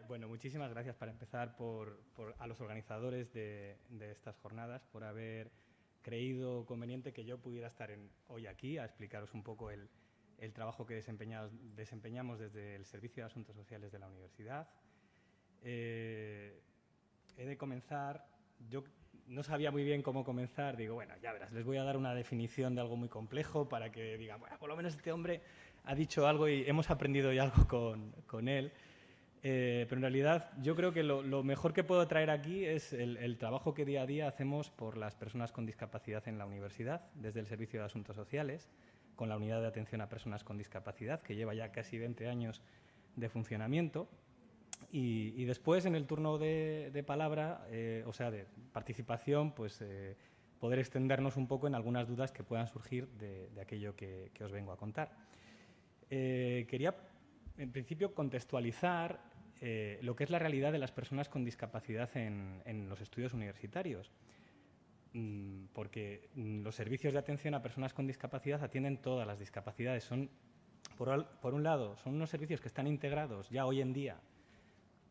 Bueno, muchísimas gracias para empezar a los organizadores de estas jornadas por haber creído conveniente que yo pudiera estar hoy aquí a explicaros un poco el trabajo que desempeñamos desde el Servicio de Asuntos Sociales de la Universidad. He de comenzar, yo no sabía muy bien cómo comenzar, digo, bueno, ya verás, les voy a dar una definición de algo muy complejo para que digan, bueno, por lo menos este hombre ha dicho algo y hemos aprendido ya algo con él. Pero en realidad yo creo que lo mejor que puedo traer aquí es el trabajo que día a día hacemos por las personas con discapacidad en la universidad, desde el Servicio de Asuntos Sociales, con la Unidad de Atención a Personas con Discapacidad, que lleva ya casi 20 años de funcionamiento. Y después, en el turno de palabra, o sea, de participación, pues poder extendernos un poco en algunas dudas que puedan surgir de aquello que os vengo a contar. Quería, en principio, contextualizar lo que es la realidad de las personas con discapacidad en los estudios universitarios, porque los servicios de atención a personas con discapacidad atienden todas las discapacidades. Son, por un lado, son unos servicios que están integrados ya hoy en día,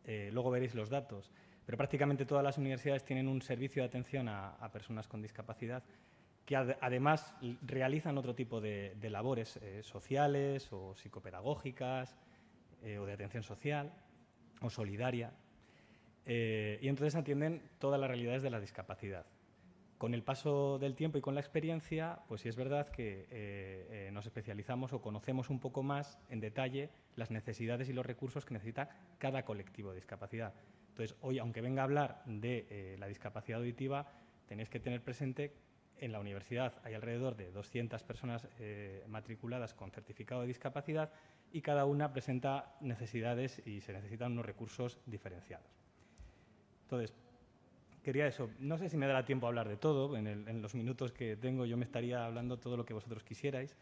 luego veréis los datos, pero prácticamente todas las universidades tienen un servicio de atención a personas con discapacidad que además realizan otro tipo de labores sociales o psicopedagógicas o de atención social o solidaria, y entonces atienden todas las realidades de la discapacidad. Con el paso del tiempo y con la experiencia, pues sí es verdad que nos especializamos o conocemos un poco más en detalle las necesidades y los recursos que necesita cada colectivo de discapacidad. Entonces, hoy, aunque venga a hablar de la discapacidad auditiva, tenéis que tener presente en la universidad hay alrededor de 200 personas matriculadas con certificado de discapacidad y cada una presenta necesidades y se necesitan unos recursos diferenciados. Entonces, quería eso. No sé si me dará tiempo a hablar de todo. En los minutos que tengo yo me estaría hablando todo lo que vosotros quisierais.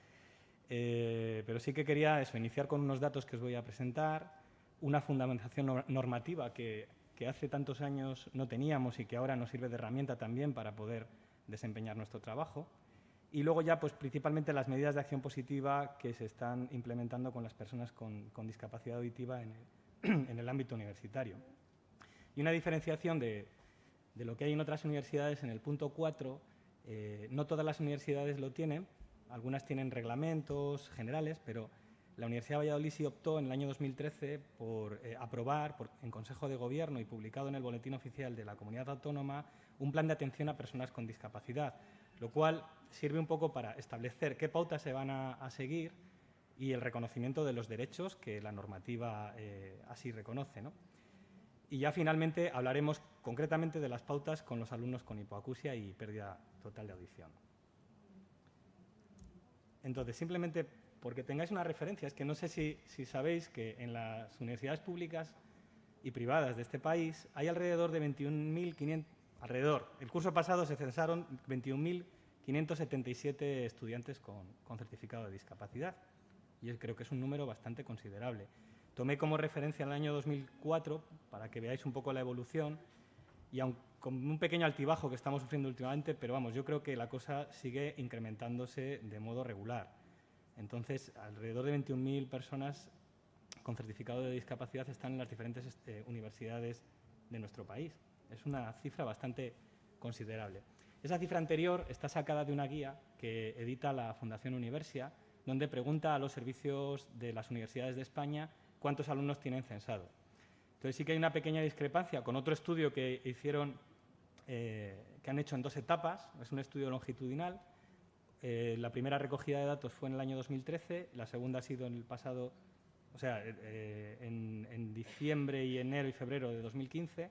Pero sí que quería eso, iniciar con unos datos que os voy a presentar, una fundamentación normativa que hace tantos años no teníamos y que ahora nos sirve de herramienta también para poder desempeñar nuestro trabajo. Y luego ya, pues principalmente las medidas de acción positiva que se están implementando con las personas con discapacidad auditiva en el ámbito universitario. Y una diferenciación de lo que hay en otras universidades en el punto 4, no todas las universidades lo tienen, algunas tienen reglamentos generales, pero la Universidad de Valladolid sí optó en el año 2013 por aprobar en Consejo de Gobierno y publicado en el Boletín Oficial de la Comunidad Autónoma un plan de atención a personas con discapacidad, lo cual sirve un poco para establecer qué pautas se van a seguir y el reconocimiento de los derechos que la normativa así reconoce, ¿no? Y ya finalmente hablaremos concretamente de las pautas con los alumnos con hipoacusia y pérdida total de audición. Entonces, simplemente porque tengáis una referencia, es que no sé si sabéis que en las universidades públicas y privadas de este país hay alrededor de 21.500, el curso pasado se censaron 21.577 estudiantes con certificado de discapacidad, y yo creo que es un número bastante considerable. Tomé como referencia el año 2004 para que veáis un poco la evolución y aun con un pequeño altibajo que estamos sufriendo últimamente, pero vamos, yo creo que la cosa sigue incrementándose de modo regular. Entonces, alrededor de 21.000 personas con certificado de discapacidad están en las diferentes universidades de nuestro país. Es una cifra bastante considerable. Esa cifra anterior está sacada de una guía que edita la Fundación Universia, donde pregunta a los servicios de las universidades de España cuántos alumnos tienen censado. Entonces sí que hay una pequeña discrepancia con otro estudio que hicieron, que han hecho en 2 etapas. Es un estudio longitudinal. La primera recogida de datos fue en el año 2013, la segunda ha sido en el pasado, o sea, en diciembre y enero y febrero de 2015,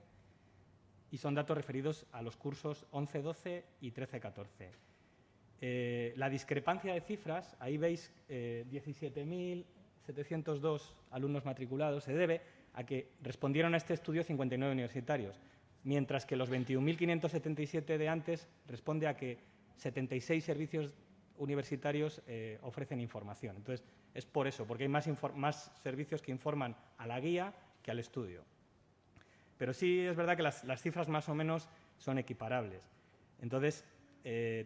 y son datos referidos a los cursos 11-12 y 13-14. La discrepancia de cifras, ahí veis 17.702 alumnos matriculados, se debe a que respondieron a este estudio 59 universitarios, mientras que los 21.577 de antes responde a que 76 servicios universitarios ofrecen información. Entonces, es por eso, porque hay más servicios que informan a la guía que al estudio. Pero sí es verdad que las cifras más o menos son equiparables. Entonces,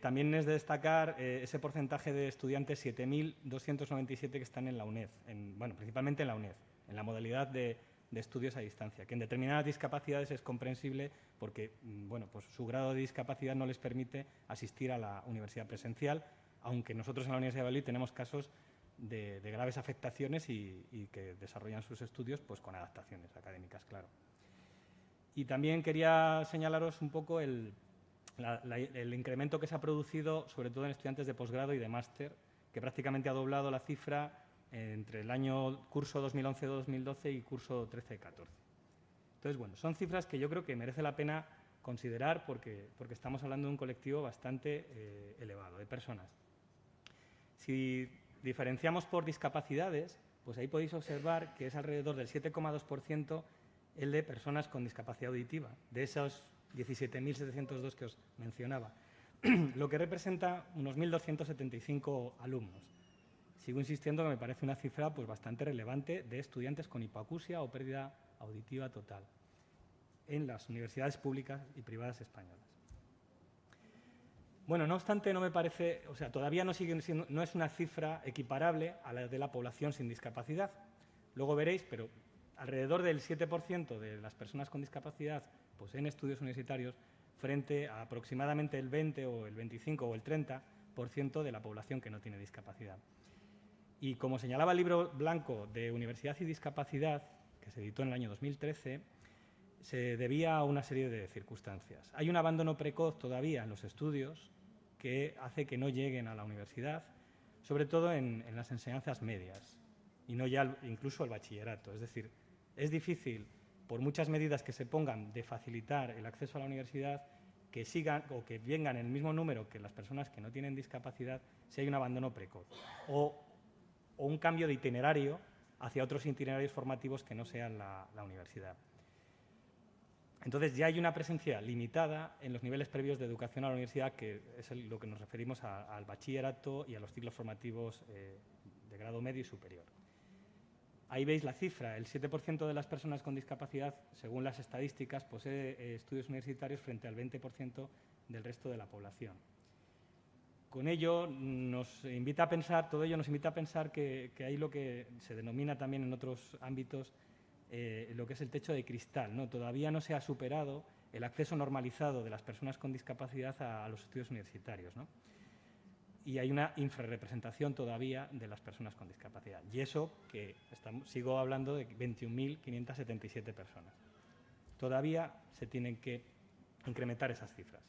también es de destacar ese porcentaje de estudiantes, 7.297 que están en la UNED, bueno, principalmente en la UNED, en la modalidad de de estudios a distancia, que en determinadas discapacidades es comprensible porque bueno, pues su grado de discapacidad no les permite asistir a la universidad presencial, aunque nosotros en la Universidad de Valladolid tenemos casos de graves afectaciones y que desarrollan sus estudios pues, con adaptaciones académicas, claro. Y también quería señalaros un poco el incremento que se ha producido, sobre todo en estudiantes de posgrado y de máster, que prácticamente ha doblado la cifra entre el año curso 2011-2012 y curso 13-14. Entonces, bueno, son cifras que yo creo que merece la pena considerar porque estamos hablando de un colectivo bastante elevado de personas. Si diferenciamos por discapacidades, pues ahí podéis observar que es alrededor del 7,2% el de personas con discapacidad auditiva, de esos 17.702 que os mencionaba, lo que representa unos 1.275 alumnos. Sigo insistiendo que me parece una cifra pues, bastante relevante de estudiantes con hipoacusia o pérdida auditiva total en las universidades públicas y privadas españolas. Bueno, no obstante, no me parece, o sea, todavía no es una cifra equiparable a la de la población sin discapacidad. Luego veréis, pero alrededor del 7% de las personas con discapacidad pues, en estudios universitarios frente a aproximadamente el 20 o el 25 o el 30% de la población que no tiene discapacidad. Y como señalaba el libro blanco de Universidad y Discapacidad, que se editó en el año 2013, se debía a una serie de circunstancias. Hay un abandono precoz todavía en los estudios que hace que no lleguen a la universidad, sobre todo en las enseñanzas medias y no ya incluso el bachillerato. Es decir, es difícil, por muchas medidas que se pongan de facilitar el acceso a la universidad, que sigan o que vengan en el mismo número que las personas que no tienen discapacidad si hay un abandono precoz o un cambio de itinerario hacia otros itinerarios formativos que no sean la universidad. Entonces, ya hay una presencia limitada en los niveles previos de educación a la universidad, que es lo que nos referimos al bachillerato y a los ciclos formativos de grado medio y superior. Ahí veis la cifra, el 7% de las personas con discapacidad, según las estadísticas, posee estudios universitarios frente al 20% del resto de la población. Con ello nos invita a pensar, todo ello nos invita a pensar que hay lo que se denomina también en otros ámbitos lo que es el techo de cristal, ¿no? Todavía no se ha superado el acceso normalizado de las personas con discapacidad a los estudios universitarios, ¿no? Y hay una infrarrepresentación todavía de las personas con discapacidad. Y eso que sigo hablando de 21.577 personas. Todavía se tienen que incrementar esas cifras.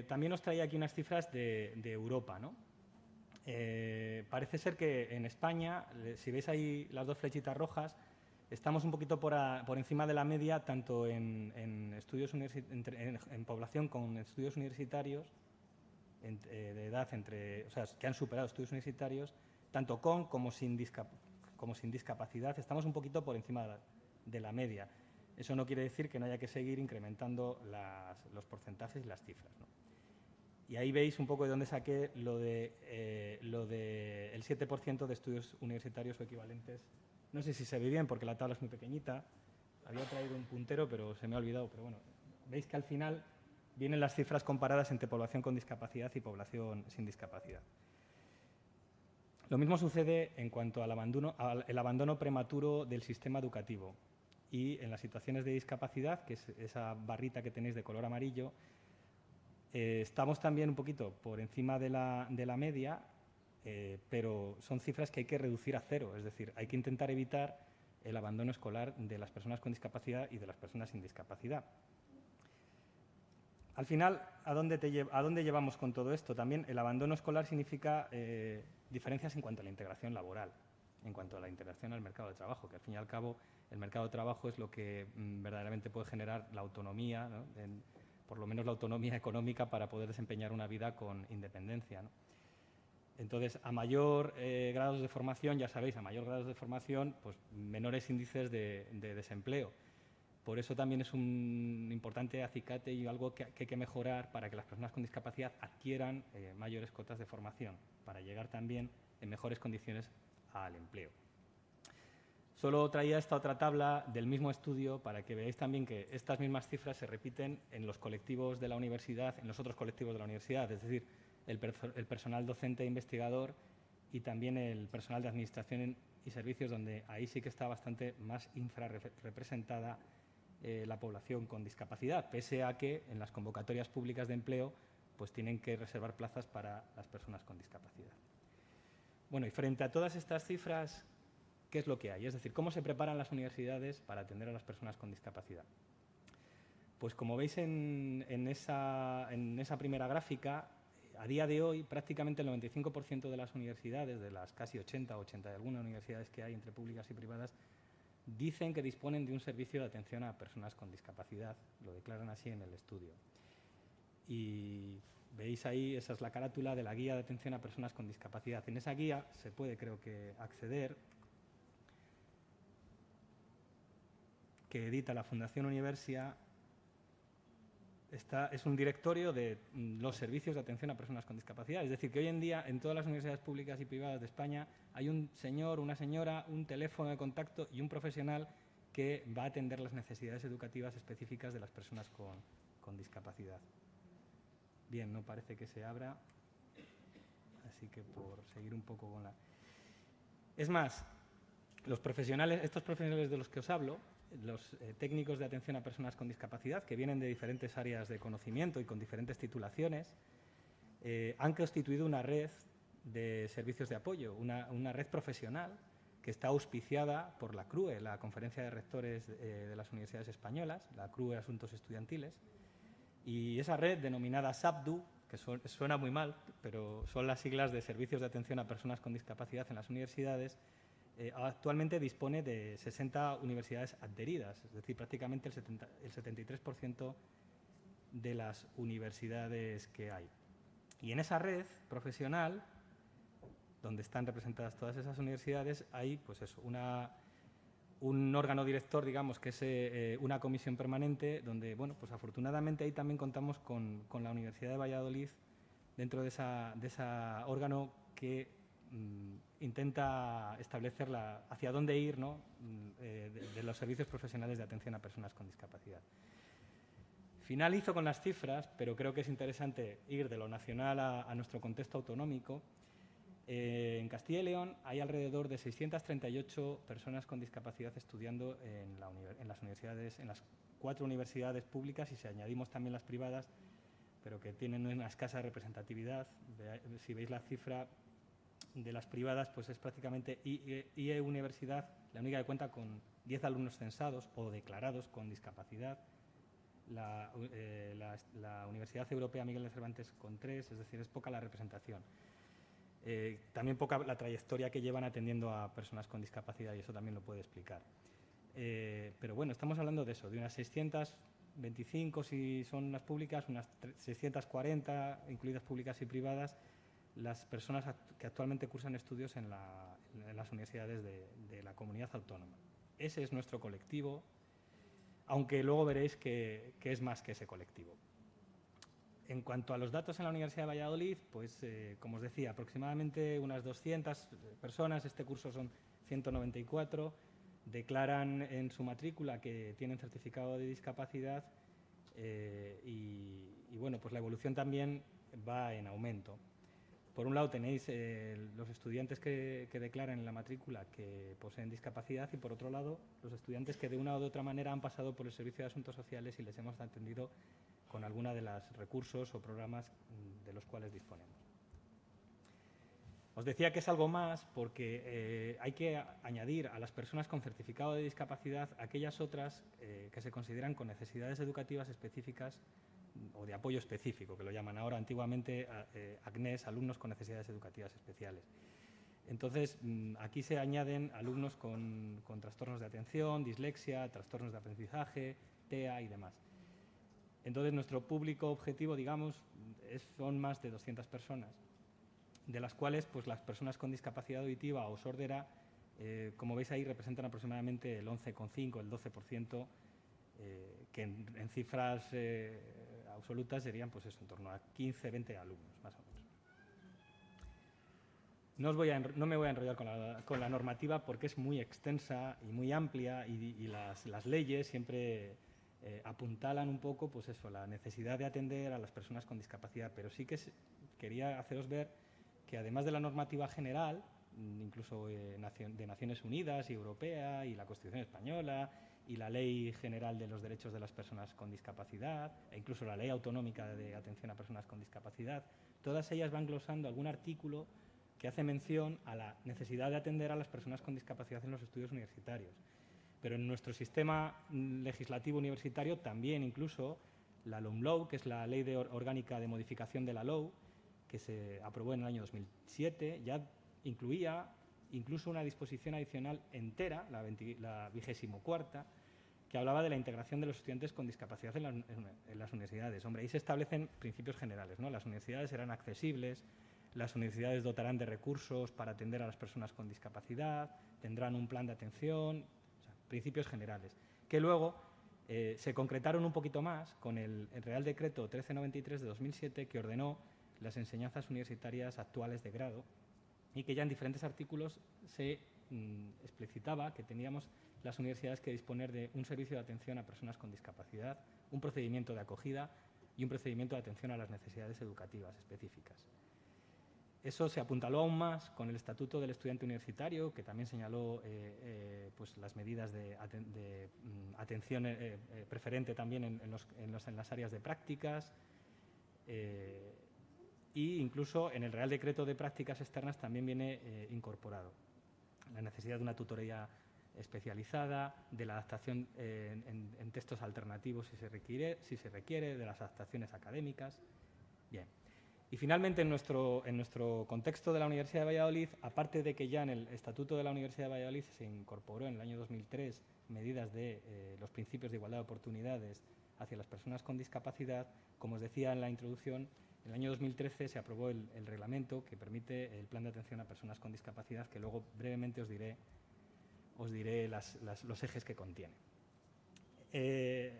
También os traía aquí unas cifras de Europa, ¿no? Parece ser que en España, si veis ahí las dos flechitas rojas, estamos un poquito por encima de la media, tanto en población con estudios universitarios, de edad o sea, que han superado estudios universitarios, tanto con como sin discapacidad, estamos un poquito por encima de la media. Eso no quiere decir que no haya que seguir incrementando los porcentajes y las cifras, ¿no? Y ahí veis un poco de dónde saqué lo de el 7% de estudios universitarios o equivalentes. No sé si se ve bien porque la tabla es muy pequeñita. Había traído un puntero, pero se me ha olvidado. Pero bueno, veis que al final vienen las cifras comparadas entre población con discapacidad y población sin discapacidad. Lo mismo sucede en cuanto al abandono prematuro del sistema educativo. Y en las situaciones de discapacidad, que es esa barrita que tenéis de color amarillo, estamos también un poquito por encima de la media, pero son cifras que hay que reducir a cero. Es decir, hay que intentar evitar el abandono escolar de las personas con discapacidad y de las personas sin discapacidad. Al final, ¿a dónde llevamos con todo esto? También el abandono escolar significa diferencias en cuanto a la integración laboral, en cuanto a la integración al mercado de trabajo, que al fin y al cabo el mercado de trabajo es lo que verdaderamente puede generar la autonomía, ¿no? Por lo menos la autonomía económica para poder desempeñar una vida con independencia, ¿no? Entonces, a mayor grados de formación, ya sabéis, a mayor grados de formación, pues menores índices de desempleo. Por eso también es un importante acicate y algo que hay que mejorar para que las personas con discapacidad adquieran mayores cotas de formación, para llegar también en mejores condiciones al empleo. Solo traía esta otra tabla del mismo estudio para que veáis también que estas mismas cifras se repiten en los colectivos de la universidad, en los otros colectivos de la universidad, es decir, el personal docente e investigador y también el personal de administración y servicios donde ahí sí que está bastante más infrarrepresentada la población con discapacidad, pese a que en las convocatorias públicas de empleo pues tienen que reservar plazas para las personas con discapacidad. Bueno, y frente a todas estas cifras, ¿qué es lo que hay? Es decir, ¿cómo se preparan las universidades para atender a las personas con discapacidad? Pues como veis en esa primera gráfica, a día de hoy prácticamente el 95% de las universidades, de las casi 80 y algunas universidades que hay entre públicas y privadas, dicen que disponen de un servicio de atención a personas con discapacidad, lo declaran así en el estudio. Y veis ahí, esa es la carátula de la guía de atención a personas con discapacidad. En esa guía se puede, creo que, acceder, que edita la Fundación Universia. Es un directorio de los servicios de atención a personas con discapacidad. Es decir, que hoy en día en todas las universidades públicas y privadas de España hay un señor, una señora, un teléfono de contacto y un profesional que va a atender las necesidades educativas específicas de las personas con discapacidad. Bien, no parece que se abra, así que por seguir un poco con la... Es más, estos profesionales de los que os hablo, los técnicos de atención a personas con discapacidad, que vienen de diferentes áreas de conocimiento y con diferentes titulaciones, han constituido una red de servicios de apoyo, una red profesional que está auspiciada por la CRUE, la Conferencia de Rectores de las Universidades Españolas, la CRUE Asuntos Estudiantiles, y esa red denominada SAPDU, que suena muy mal, pero son las siglas de Servicios de Atención a Personas con Discapacidad en las Universidades, actualmente dispone de 60 universidades adheridas, es decir, prácticamente el 73% de las universidades que hay. Y en esa red profesional, donde están representadas todas esas universidades, hay pues eso, un órgano director, digamos, que es una comisión permanente, donde, bueno, pues afortunadamente ahí también contamos con la Universidad de Valladolid dentro de ese órgano que intenta establecer hacia dónde ir, ¿no? de los servicios profesionales de atención a personas con discapacidad. Finalizo con las cifras, pero creo que es interesante ir de lo nacional a nuestro contexto autonómico. En Castilla y León hay alrededor de 638 personas con discapacidad estudiando en las universidades, en las 4 universidades públicas, y si añadimos también las privadas, pero que tienen una escasa representatividad. Si veis la cifra de las privadas, pues es prácticamente IE Universidad, la única que cuenta con 10 alumnos censados o declarados con discapacidad. La Universidad Europea Miguel de Cervantes con 3, es decir, es poca la representación. También poca la trayectoria que llevan atendiendo a personas con discapacidad, y eso también lo puede explicar. Pero bueno, estamos hablando de eso, de unas 625 si son las públicas, unas 640, incluidas públicas y privadas, las personas que actualmente cursan estudios en las universidades de la comunidad autónoma. Ese es nuestro colectivo, aunque luego veréis que es más que ese colectivo. En cuanto a los datos en la Universidad de Valladolid, pues como os decía, aproximadamente unas 200 personas, este curso son 194, declaran en su matrícula que tienen certificado de discapacidad y bueno, pues la evolución también va en aumento. Por un lado tenéis los estudiantes que declaran en la matrícula que poseen discapacidad, y por otro lado los estudiantes que de una u otra manera han pasado por el Servicio de Asuntos Sociales y les hemos atendido con alguna de los recursos o programas de los cuales disponemos. Os decía que es algo más porque hay que añadir a las personas con certificado de discapacidad aquellas otras que se consideran con necesidades educativas específicas o de apoyo específico, que lo llaman ahora, antiguamente ACNES, alumnos con necesidades educativas especiales. Entonces, aquí se añaden alumnos con trastornos de atención, dislexia, trastornos de aprendizaje, TEA y demás. Entonces, nuestro público objetivo, digamos, son más de 200 personas, de las cuales pues, las personas con discapacidad auditiva o sordera, como veis ahí, representan aproximadamente el 11,5, el 12%, que en cifras absolutas serían pues eso, en torno a 15, 20 alumnos, más o menos. No me voy a enrollar con la normativa porque es muy extensa y muy amplia, y las leyes siempre apuntalan un poco pues eso, la necesidad de atender a las personas con discapacidad, pero sí que quería haceros ver que además de la normativa general, incluso de Naciones Unidas y Europea, y la Constitución Española, y la Ley General de los Derechos de las Personas con Discapacidad, e incluso la Ley Autonómica de Atención a Personas con Discapacidad. Todas ellas van glosando algún artículo que hace mención a la necesidad de atender a las personas con discapacidad en los estudios universitarios. Pero en nuestro sistema legislativo universitario también incluso la LOMLOE, que es la Ley Orgánica de Modificación de la LOE, que se aprobó en el año 2007, ya incluía incluso una disposición adicional entera, la 24ª, que hablaba de la integración de los estudiantes con discapacidad en las universidades. Hombre, ahí se establecen principios generales, ¿no? Las universidades serán accesibles, las universidades dotarán de recursos para atender a las personas con discapacidad, tendrán un plan de atención, o sea, principios generales, que luego se concretaron un poquito más con el Real Decreto 1393 de 2007, que ordenó las enseñanzas universitarias actuales de grado, y que ya en diferentes artículos se explicitaba que teníamos las universidades que disponer de un servicio de atención a personas con discapacidad, un procedimiento de acogida y un procedimiento de atención a las necesidades educativas específicas. Eso se apuntaló aún más con el Estatuto del Estudiante Universitario, que también señaló pues las medidas de atención preferente también en las áreas de prácticas, y incluso en el Real Decreto de Prácticas Externas también viene incorporado la necesidad de una tutoría especializada, de la adaptación en textos alternativos si se requiere, de las adaptaciones académicas. Bien. Y finalmente, en nuestro contexto de la Universidad de Valladolid, aparte de que ya en el Estatuto de la Universidad de Valladolid se incorporó en el año 2003 medidas de los principios de igualdad de oportunidades hacia las personas con discapacidad, como os decía en la introducción, en el año 2013 se aprobó el reglamento que permite el plan de atención a personas con discapacidad, que luego brevemente os diré los ejes que contiene.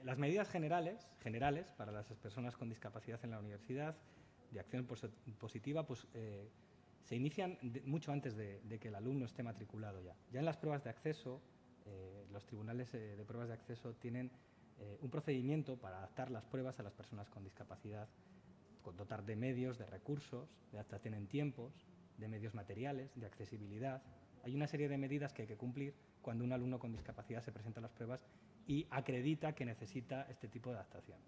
Las medidas generales para las personas con discapacidad en la universidad, de acción positiva, pues, se inician mucho antes de que el alumno esté matriculado ya. Ya en las pruebas de acceso, los tribunales de pruebas de acceso tienen un procedimiento para adaptar las pruebas a las personas con discapacidad, con dotar de medios, de recursos, de adaptación en tiempos, de medios materiales, de accesibilidad. Hay una serie de medidas que hay que cumplir cuando un alumno con discapacidad se presenta a las pruebas y acredita que necesita este tipo de adaptaciones.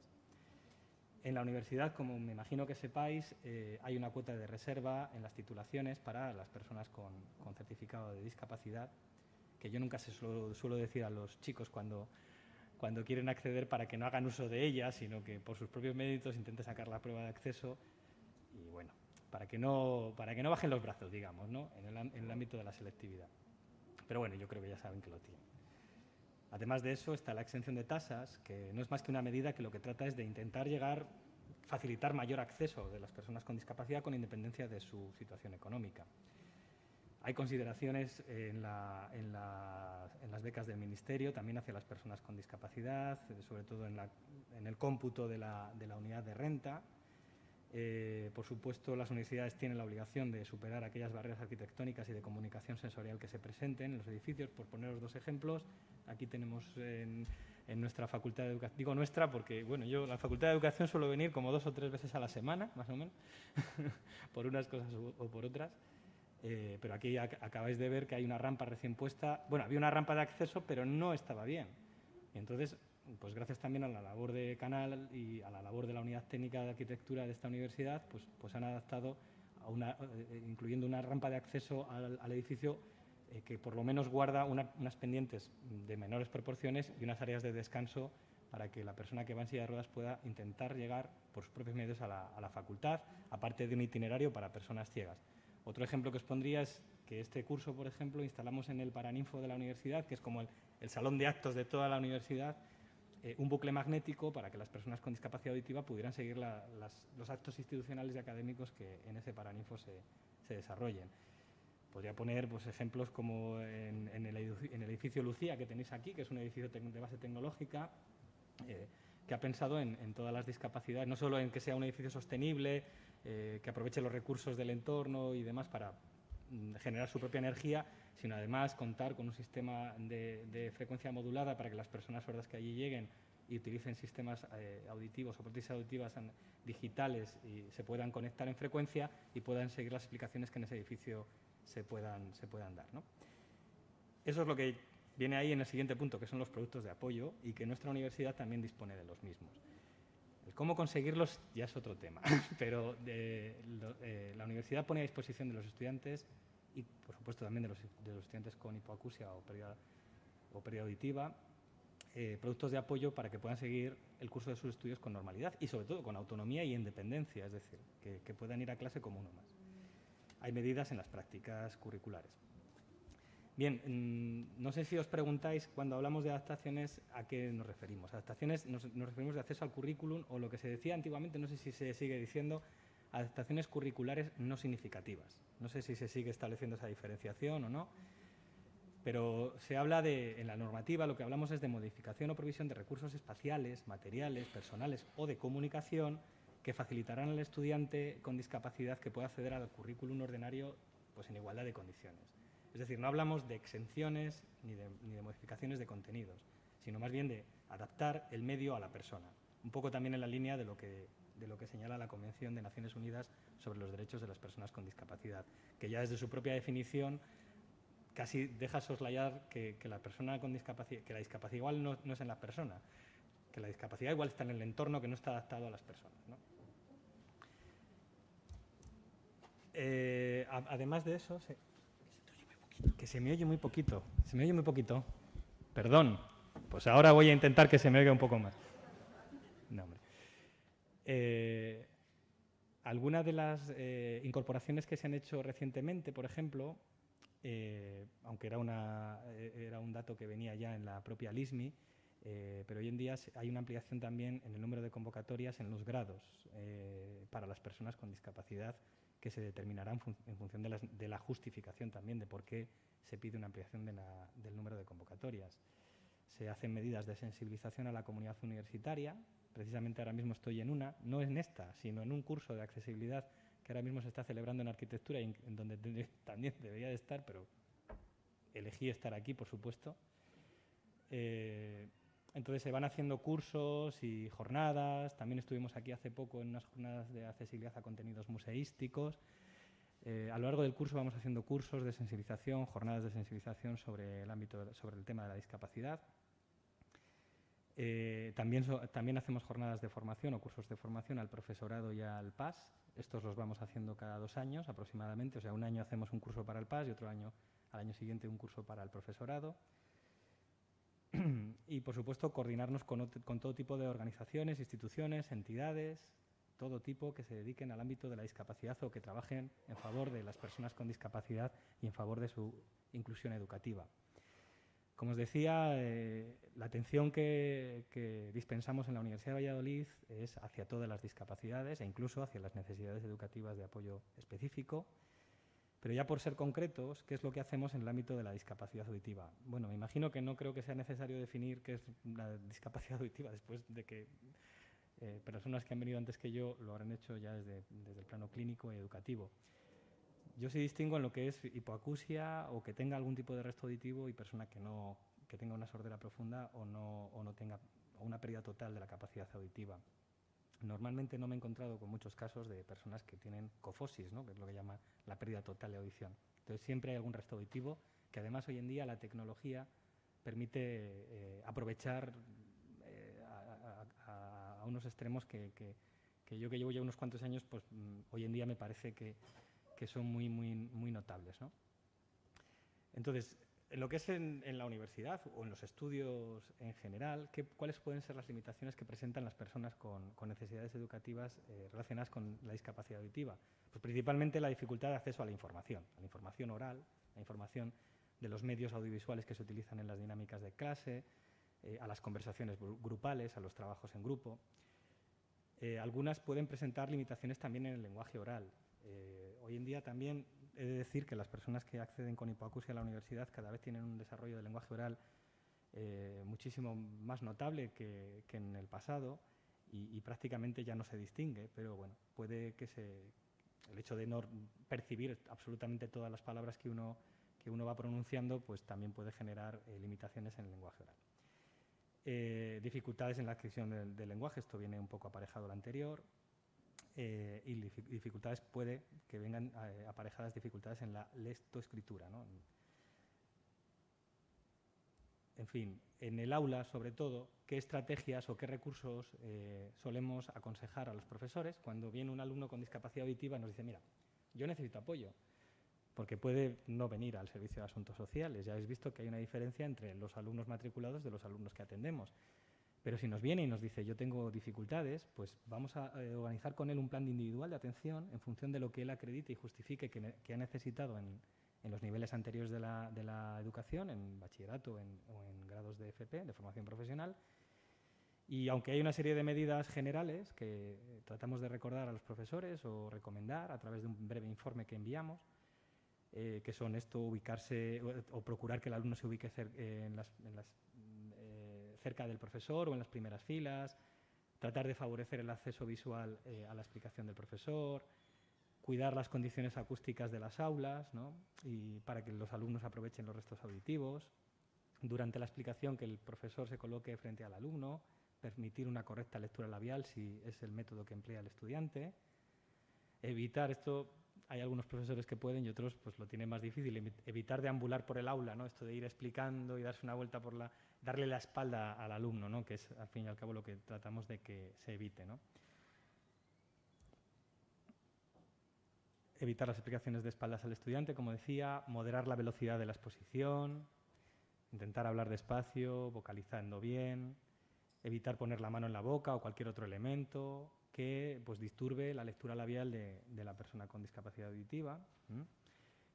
En la universidad, como me imagino que sepáis, hay una cuota de reserva en las titulaciones para las personas con certificado de discapacidad, que yo nunca suelo decir a los chicos cuando quieren acceder para que no hagan uso de ella, sino que por sus propios méritos intenten sacar la prueba de acceso y, bueno, para que no bajen los brazos, digamos, ¿no? en el ámbito de la selectividad. Pero bueno, yo creo que ya saben que lo tienen. Además de eso está la exención de tasas, que no es más que una medida que lo que trata es de intentar facilitar mayor acceso de las personas con discapacidad con independencia de su situación económica. Hay consideraciones en las becas del Ministerio, también hacia las personas con discapacidad, sobre todo en el cómputo de la unidad de renta. Por supuesto, las universidades tienen la obligación de superar aquellas barreras arquitectónicas y de comunicación sensorial que se presenten en los edificios. Por poneros dos ejemplos, aquí tenemos en nuestra Facultad de Educación, digo nuestra porque, bueno, yo a la Facultad de Educación suelo venir como 2 o 3 veces a la semana, más o menos, por unas cosas o por otras. Pero aquí acabáis de ver que hay una rampa recién puesta. Bueno, había una rampa de acceso, pero no estaba bien. Y entonces, pues gracias también a la labor de Canal y a la labor de la Unidad Técnica de Arquitectura de esta universidad, pues han adaptado, incluyendo una rampa de acceso al edificio que por lo menos guarda unas pendientes de menores proporciones y unas áreas de descanso para que la persona que va en silla de ruedas pueda intentar llegar por sus propios medios a la facultad, aparte de un itinerario para personas ciegas. Otro ejemplo que os pondría es que este curso, por ejemplo, instalamos en el Paraninfo de la universidad, que es como el salón de actos de toda la universidad, un bucle magnético para que las personas con discapacidad auditiva pudieran seguir los actos institucionales y académicos que en ese Paraninfo se desarrollen. Podría poner pues, ejemplos como en el edificio Lucía, que tenéis aquí, que es un edificio de base tecnológica, que ha pensado en todas las discapacidades, no solo en que sea un edificio sostenible, que aproveche los recursos del entorno y demás para generar su propia energía, sino además contar con un sistema de frecuencia modulada para que las personas sordas que allí lleguen y utilicen sistemas auditivos o prótesis auditivas digitales y se puedan conectar en frecuencia y puedan seguir las explicaciones que en ese edificio se puedan dar, ¿no? Eso es lo que viene ahí en el siguiente punto, que son los productos de apoyo, y que nuestra universidad también dispone de los mismos. El cómo conseguirlos ya es otro tema, pero la universidad pone a disposición de los estudiantes y, por supuesto, también de los estudiantes con hipoacusia o pérdida auditiva, productos de apoyo para que puedan seguir el curso de sus estudios con normalidad y, sobre todo, con autonomía y independencia, es decir, que puedan ir a clase como uno más. Hay medidas en las prácticas curriculares. Bien, no sé si os preguntáis, cuando hablamos de adaptaciones, ¿a qué nos referimos? Adaptaciones nos referimos de acceso al currículum, o lo que se decía antiguamente, no sé si se sigue diciendo, adaptaciones curriculares no significativas. No sé si se sigue estableciendo esa diferenciación o no, pero se habla en la normativa, lo que hablamos es de modificación o provisión de recursos espaciales, materiales, personales o de comunicación que facilitarán al estudiante con discapacidad que pueda acceder al currículum ordinario pues, en igualdad de condiciones. Es decir, no hablamos de exenciones ni de modificaciones de contenidos, sino más bien de adaptar el medio a la persona. Un poco también en la línea de lo que señala la Convención de Naciones Unidas sobre los derechos de las personas con discapacidad, que ya desde su propia definición casi deja soslayar que la persona con discapacidad, que la discapacidad igual no es en la persona, que la discapacidad igual está en el entorno que no está adaptado a las personas, ¿no? Además de eso, que se me oye muy poquito. Se me oye muy poquito. Perdón. Pues ahora voy a intentar que se me oiga un poco más. No, hombre. Algunas de las incorporaciones que se han hecho recientemente, por ejemplo, aunque era un dato que venía ya en la propia LISMI, pero hoy en día hay una ampliación también en el número de convocatorias en los grados para las personas con discapacidad, que se determinarán en función de la justificación también de por qué se pide una ampliación del número de convocatorias. Se hacen medidas de sensibilización a la comunidad universitaria. Precisamente ahora mismo estoy en una, no en esta, sino en un curso de accesibilidad que ahora mismo se está celebrando en arquitectura y en donde también debería de estar, pero elegí estar aquí, por supuesto. Entonces se van haciendo cursos y jornadas. También estuvimos aquí hace poco en unas jornadas de accesibilidad a contenidos museísticos. A lo largo del curso vamos haciendo cursos de sensibilización, jornadas de sensibilización sobre el tema de la discapacidad. También hacemos jornadas de formación o cursos de formación al profesorado y al PAS. Estos los vamos haciendo cada 2 años aproximadamente. O sea, un año hacemos un curso para el PAS y otro año, al año siguiente, un curso para el profesorado. Y, por supuesto, coordinarnos con todo tipo de organizaciones, instituciones, entidades, todo tipo que se dediquen al ámbito de la discapacidad o que trabajen en favor de las personas con discapacidad y en favor de su inclusión educativa. Como os decía, la atención que dispensamos en la Universidad de Valladolid es hacia todas las discapacidades e incluso hacia las necesidades educativas de apoyo específico. Pero ya por ser concretos, ¿qué es lo que hacemos en el ámbito de la discapacidad auditiva? Bueno, me imagino que no creo que sea necesario definir qué es la discapacidad auditiva después de que personas que han venido antes que yo lo habrán hecho ya desde el plano clínico y educativo. Yo sí distingo en lo que es hipoacusia o que tenga algún tipo de resto auditivo y persona que tenga una sordera profunda o no tenga una pérdida total de la capacidad auditiva. Normalmente no me he encontrado con muchos casos de personas que tienen cofosis, ¿no? Que es lo que llama la pérdida total de audición. Entonces siempre hay algún resto auditivo que además hoy en día la tecnología permite aprovechar a unos extremos que yo que llevo ya unos cuantos años, pues hoy en día me parece que son muy notables, ¿no? Entonces, en lo que es en la universidad o en los estudios en general, ¿cuáles pueden ser las limitaciones que presentan las personas con necesidades educativas relacionadas con la discapacidad auditiva? Pues principalmente la dificultad de acceso a la información oral, la información de los medios audiovisuales que se utilizan en las dinámicas de clase, a las conversaciones grupales, a los trabajos en grupo. Algunas pueden presentar limitaciones también en el lenguaje oral. Hoy en día también he de decir que las personas que acceden con hipoacusia a la universidad cada vez tienen un desarrollo del lenguaje oral muchísimo más notable que en el pasado y prácticamente ya no se distingue, pero bueno, puede que el hecho de no percibir absolutamente todas las palabras que uno va pronunciando, pues también puede generar limitaciones en el lenguaje oral. Dificultades en la adquisición del lenguaje, esto viene un poco aparejado al anterior. y dificultades puede que vengan aparejadas dificultades en la lectoescritura, ¿no? En fin, en el aula, sobre todo, ¿qué estrategias o qué recursos solemos aconsejar a los profesores cuando viene un alumno con discapacidad auditiva y nos dice, mira, yo necesito apoyo? Porque puede no venir al servicio de asuntos sociales. Ya habéis visto que hay una diferencia entre los alumnos matriculados de los alumnos que atendemos. Pero si nos viene y nos dice, yo tengo dificultades, pues vamos a organizar con él un plan individual de atención en función de lo que él acredite y justifique que ha necesitado en los niveles anteriores de la educación, en bachillerato o en grados de FP, de formación profesional. Y aunque hay una serie de medidas generales que tratamos de recordar a los profesores o recomendar a través de un breve informe que enviamos, que son esto, ubicarse o procurar que el alumno se ubique cerca del profesor o en las primeras filas, tratar de favorecer el acceso visual a la explicación del profesor, cuidar las condiciones acústicas de las aulas, ¿no? Y para que los alumnos aprovechen los restos auditivos. Durante la explicación, que el profesor se coloque frente al alumno, permitir una correcta lectura labial si es el método que emplea el estudiante. Evitar esto, hay algunos profesores que pueden y otros pues lo tienen más difícil, evitar deambular por el aula, ¿no? Esto de ir explicando y darse una vuelta darle la espalda al alumno, ¿no? Que es al fin y al cabo lo que tratamos de que se evite, ¿no? Evitar las explicaciones de espaldas al estudiante, como decía, moderar la velocidad de la exposición, intentar hablar despacio, vocalizando bien, evitar poner la mano en la boca o cualquier otro elemento que pues, disturbe la lectura labial de la persona con discapacidad auditiva.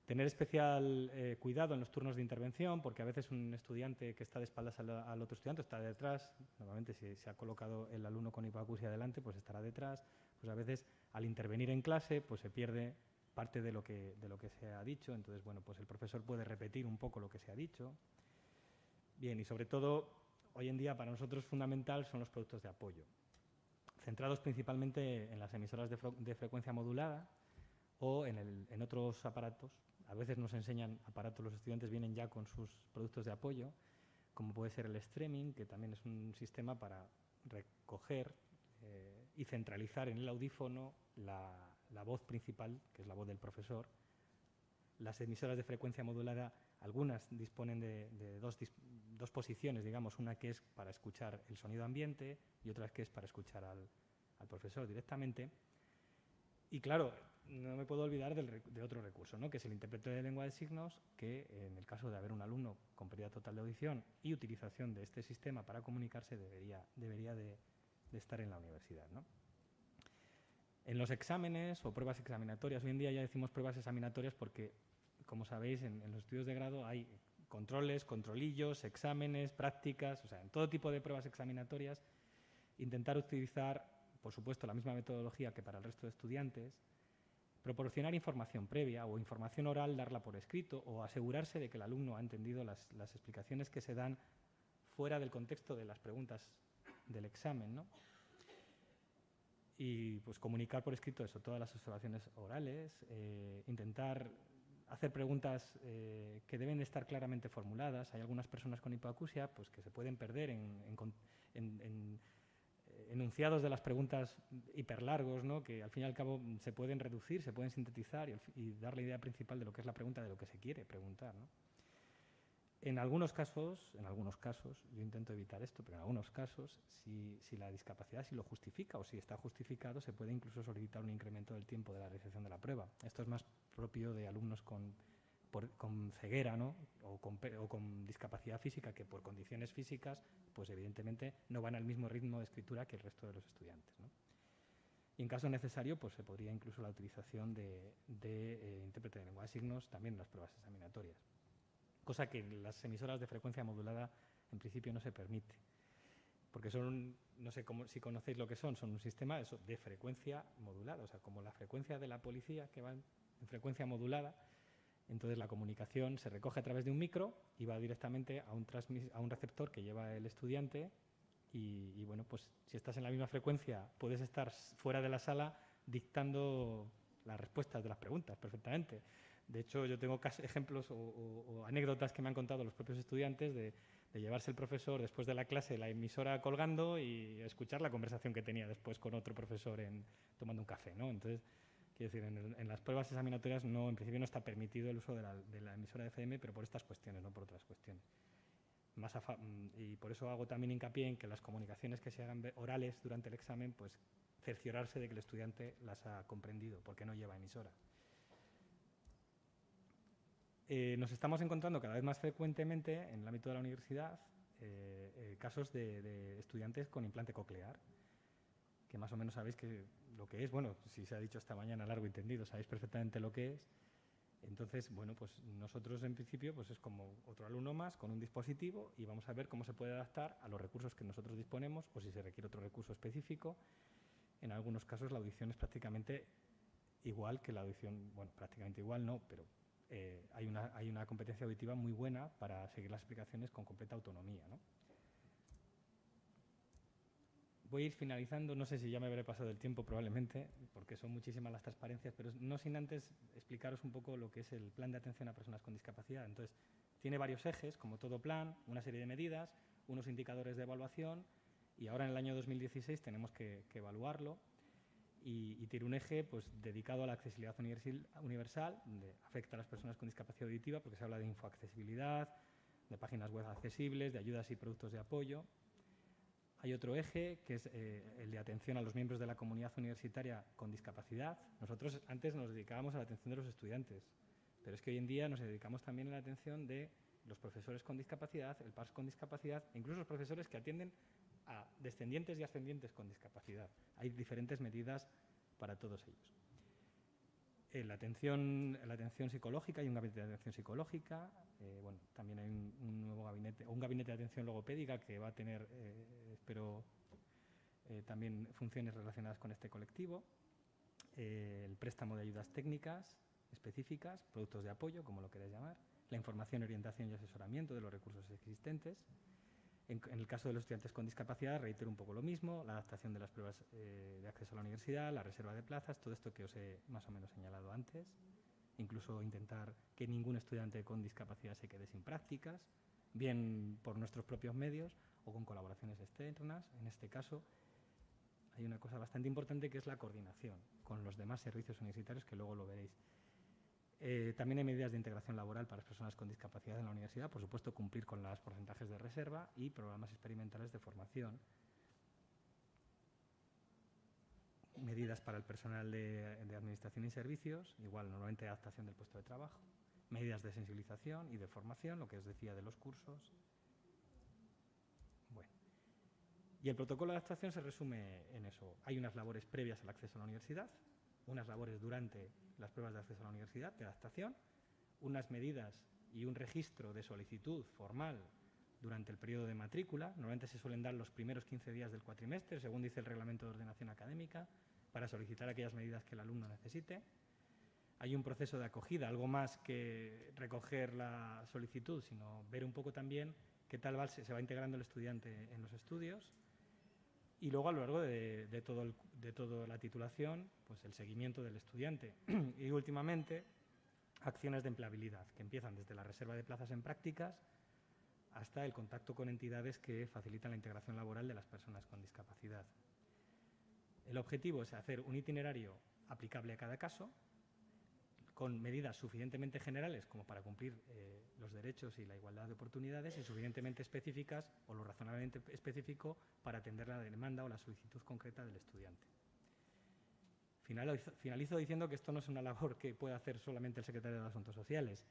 Tener especial cuidado en los turnos de intervención, porque a veces un estudiante que está de espaldas al otro estudiante está detrás. Normalmente si se ha colocado el alumno con hipoacusia delante, pues estará detrás. Pues a veces al intervenir en clase pues se pierde parte de lo que se ha dicho. Entonces, bueno, pues el profesor puede repetir un poco lo que se ha dicho. Bien, y sobre todo, hoy en día para nosotros fundamental son los productos de apoyo, centrados principalmente en las emisoras de frecuencia modulada o en otros aparatos. A veces nos enseñan aparatos, los estudiantes vienen ya con sus productos de apoyo, como puede ser el streaming, que también es un sistema para recoger y centralizar en el audífono la voz principal, que es la voz del profesor. Las emisoras de frecuencia modulada, algunas disponen de dos posiciones, digamos, una que es para escuchar el sonido ambiente y otra que es para escuchar al profesor directamente. Y claro, no me puedo olvidar de otro recurso, ¿no? Que es el intérprete de lengua de signos, que en el caso de haber un alumno con pérdida total de audición y utilización de este sistema para comunicarse, debería de estar en la universidad, ¿no? En los exámenes o pruebas examinatorias, hoy en día ya decimos pruebas examinatorias porque, como sabéis, en los estudios de grado hay controles, controlillos, exámenes, prácticas, o sea, en todo tipo de pruebas examinatorias, intentar utilizar, por supuesto, la misma metodología que para el resto de estudiantes, proporcionar información previa o información oral, darla por escrito o asegurarse de que el alumno ha entendido las explicaciones que se dan fuera del contexto de las preguntas del examen, ¿no? Y pues comunicar por escrito eso, todas las observaciones orales, intentar hacer preguntas que deben de estar claramente formuladas. Hay algunas personas con hipoacusia pues, que se pueden perder en enunciados de las preguntas hiperlargos, ¿no? Que al fin y al cabo se pueden reducir, se pueden sintetizar y dar la idea principal de lo que es la pregunta, de lo que se quiere preguntar, ¿no? En algunos casos, yo intento evitar esto, pero en algunos casos, si la discapacidad si lo justifica o si está justificado, se puede incluso solicitar un incremento del tiempo de la realización de la prueba. Esto es más propio de alumnos con ceguera, ¿no? o con discapacidad física, que por condiciones físicas, pues evidentemente no van al mismo ritmo de escritura que el resto de los estudiantes, ¿no? Y en caso necesario, pues se podría incluso la utilización de intérprete de lengua de signos también en las pruebas examinatorias, cosa que en las emisoras de frecuencia modulada en principio no se permite, porque son, no sé si conocéis lo que son un sistema de frecuencia modulada, o sea, como la frecuencia de la policía que va en frecuencia modulada. Entonces la comunicación se recoge a través de un micro y va directamente a un receptor que lleva el estudiante y bueno, pues si estás en la misma frecuencia puedes estar fuera de la sala dictando las respuestas de las preguntas perfectamente. De hecho, yo tengo ejemplos o anécdotas que me han contado los propios estudiantes de de llevarse el profesor después de la clase la emisora colgando y escuchar la conversación que tenía después con otro profesor tomando un café, ¿no? Entonces, quiero decir, en las pruebas examinatorias en principio no está permitido el uso de la emisora de FM, pero por estas cuestiones, no por otras cuestiones. Y por eso hago también hincapié en que las comunicaciones que se hagan orales durante el examen, pues cerciorarse de que el estudiante las ha comprendido, porque no lleva emisora. Nos estamos encontrando cada vez más frecuentemente en el ámbito de la universidad casos de estudiantes con implante coclear, que más o menos sabéis lo que es. Bueno, si se ha dicho esta mañana largo y tendido, sabéis perfectamente lo que es. Entonces, bueno, pues nosotros en principio pues es como otro alumno más con un dispositivo y vamos a ver cómo se puede adaptar a los recursos que nosotros disponemos o si se requiere otro recurso específico. En algunos casos la audición es prácticamente igual que la audición, bueno, prácticamente igual no, pero hay una competencia auditiva muy buena para seguir las explicaciones con completa autonomía, ¿no? Voy a ir finalizando, no sé si ya me habré pasado el tiempo probablemente, porque son muchísimas las transparencias, pero no sin antes explicaros un poco lo que es el plan de atención a personas con discapacidad. Entonces, tiene varios ejes, como todo plan, una serie de medidas, unos indicadores de evaluación, y ahora en el año 2016 tenemos que evaluarlo, y tiene un eje pues, dedicado a la accesibilidad universal, donde afecta a las personas con discapacidad auditiva, porque se habla de infoaccesibilidad, de páginas web accesibles, de ayudas y productos de apoyo. Hay otro eje, que es el de atención a los miembros de la comunidad universitaria con discapacidad. Nosotros antes nos dedicábamos a la atención de los estudiantes, pero es que hoy en día nos dedicamos también a la atención de los profesores con discapacidad, el PAS con discapacidad, e incluso los profesores que atienden a descendientes y ascendientes con discapacidad. Hay diferentes medidas para todos ellos. La atención psicológica, hay un gabinete de atención psicológica, bueno, también hay un nuevo gabinete, o un gabinete de atención logopédica que va a tener, espero, también funciones relacionadas con este colectivo, el préstamo de ayudas técnicas específicas, productos de apoyo, como lo queráis llamar, la información, orientación y asesoramiento de los recursos existentes. En el caso de los estudiantes con discapacidad, reitero un poco lo mismo, la adaptación de las pruebas de acceso a la universidad, la reserva de plazas, todo esto que os he más o menos señalado antes, incluso intentar que ningún estudiante con discapacidad se quede sin prácticas, bien por nuestros propios medios o con colaboraciones externas. En este caso, hay una cosa bastante importante que es la coordinación con los demás servicios universitarios, que luego lo veréis. También hay medidas de integración laboral para las personas con discapacidad en la universidad, por supuesto cumplir con los porcentajes de reserva y programas experimentales de formación. Medidas para el personal de administración y servicios, igual normalmente adaptación del puesto de trabajo. Medidas de sensibilización y de formación, lo que os decía de los cursos. Bueno. Y el protocolo de adaptación se resume en eso. Hay unas labores previas al acceso a la universidad, unas labores durante las pruebas de acceso a la universidad, de adaptación, unas medidas y un registro de solicitud formal durante el periodo de matrícula. Normalmente se suelen dar los primeros 15 días del cuatrimestre, según dice el reglamento de ordenación académica, para solicitar aquellas medidas que el alumno necesite. Hay un proceso de acogida, algo más que recoger la solicitud, sino ver un poco también qué tal se va integrando el estudiante en los estudios. Y luego, a lo largo de toda la titulación, pues el seguimiento del estudiante. Y últimamente, acciones de empleabilidad, que empiezan desde la reserva de plazas en prácticas hasta el contacto con entidades que facilitan la integración laboral de las personas con discapacidad. El objetivo es hacer un itinerario aplicable a cada caso, con medidas suficientemente generales como para cumplir los derechos y la igualdad de oportunidades y suficientemente específicas o lo razonablemente específico para atender la demanda o la solicitud concreta del estudiante. Finalizo diciendo que esto no es una labor que pueda hacer solamente el secretario de Asuntos Sociales.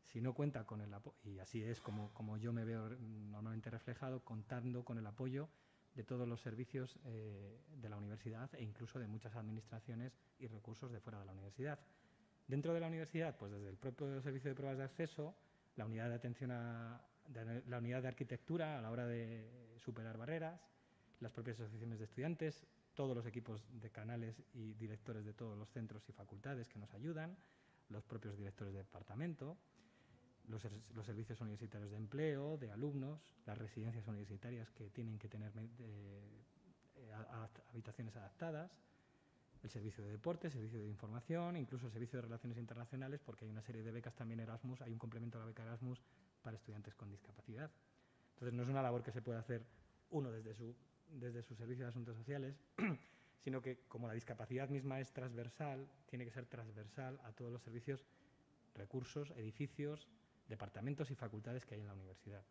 Si no cuenta con el apoyo, y así es como yo me veo normalmente reflejado, contando con el apoyo de todos los servicios de la universidad e incluso de muchas administraciones y recursos de fuera de la universidad. Dentro de la universidad, pues desde el propio servicio de pruebas de acceso, la unidad de atención la unidad de arquitectura a la hora de superar barreras, las propias asociaciones de estudiantes, todos los equipos de canales y directores de todos los centros y facultades que nos ayudan, los propios directores de departamento, los servicios universitarios de empleo, de alumnos, las residencias universitarias que tienen que tener habitaciones adaptadas, el servicio de deporte, el servicio de información, incluso el servicio de relaciones internacionales, porque hay una serie de becas también Erasmus, hay un complemento a la beca Erasmus para estudiantes con discapacidad. Entonces, no es una labor que se pueda hacer uno desde su servicio de asuntos sociales, sino que, como la discapacidad misma es transversal, tiene que ser transversal a todos los servicios, recursos, edificios, departamentos y facultades que hay en la universidad.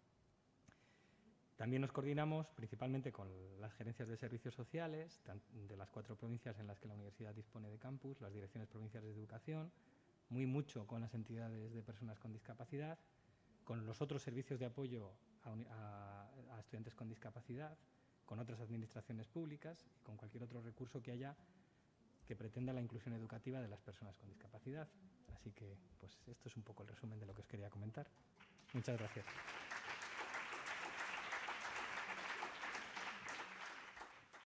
También nos coordinamos principalmente con las gerencias de servicios sociales de las 4 provincias en las que la universidad dispone de campus, las direcciones provinciales de educación, mucho con las entidades de personas con discapacidad, con los otros servicios de apoyo a estudiantes con discapacidad, con otras administraciones públicas y con cualquier otro recurso que haya que pretenda la inclusión educativa de las personas con discapacidad. Así que, pues, esto es un poco el resumen de lo que os quería comentar. Muchas gracias.